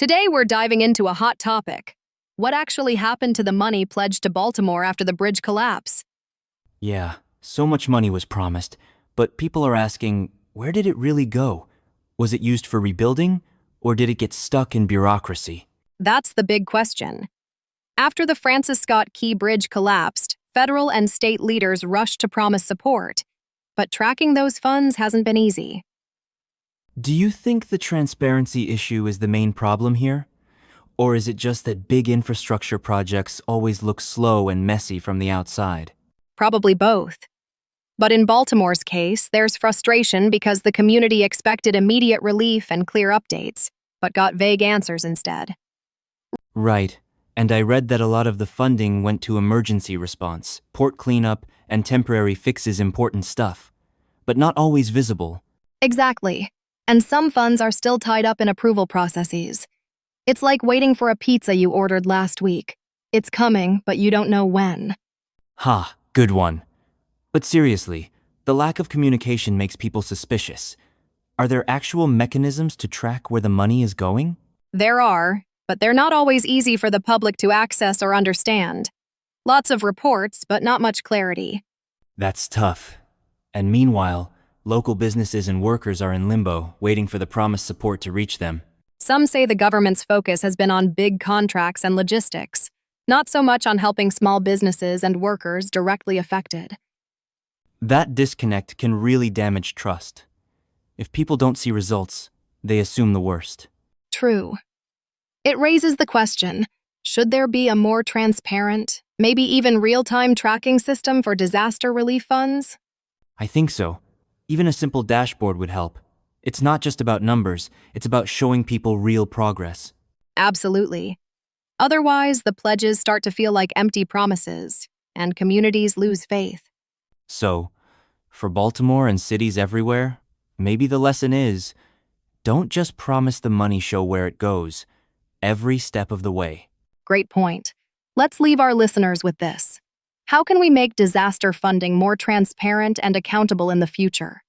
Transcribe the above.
Today, we're diving into a hot topic. What actually happened to the money pledged to Baltimore after the bridge collapse? Yeah, so much money was promised, but people are asking, where did it really go? Was it used for rebuilding, or did it get stuck in bureaucracy? That's the big question. After the Francis Scott Key Bridge collapsed, federal and state leaders rushed to promise support. But tracking those funds hasn't been easy. Do you think the transparency issue is the main problem here? Or is it just that big infrastructure projects always look slow and messy from the outside? Probably both. But in Baltimore's case, there's frustration because the community expected immediate relief and clear updates, but got vague answers instead. Right, and I read that a lot of the funding went to emergency response, port cleanup, and temporary fixes important stuff, but not always visible. Exactly. And some funds are still tied up in approval processes. It's like waiting for a pizza you ordered last week. It's coming, but you don't know when. Ha, good one. But seriously, the lack of communication makes people suspicious. Are there actual mechanisms to track where the money is going? There are, but they're not always easy for the public to access or understand. Lots of reports, but not much clarity. That's tough. And meanwhile, local businesses and workers are in limbo, waiting for the promised support to reach them. Some say the government's focus has been on big contracts and logistics, not so much on helping small businesses and workers directly affected. That disconnect can really damage trust. If people don't see results, they assume the worst. True. It raises the question, should there be a more transparent, maybe even real-time tracking system for disaster relief funds? I think so. Even a simple dashboard would help. It's not just about numbers, it's about showing people real progress. Absolutely. Otherwise, the pledges start to feel like empty promises, and communities lose faith. So, for Baltimore and cities everywhere, maybe the lesson is, don't just promise the money, show where it goes, every step of the way. Great point. Let's leave our listeners with this. How can we make disaster funding more transparent and accountable in the future?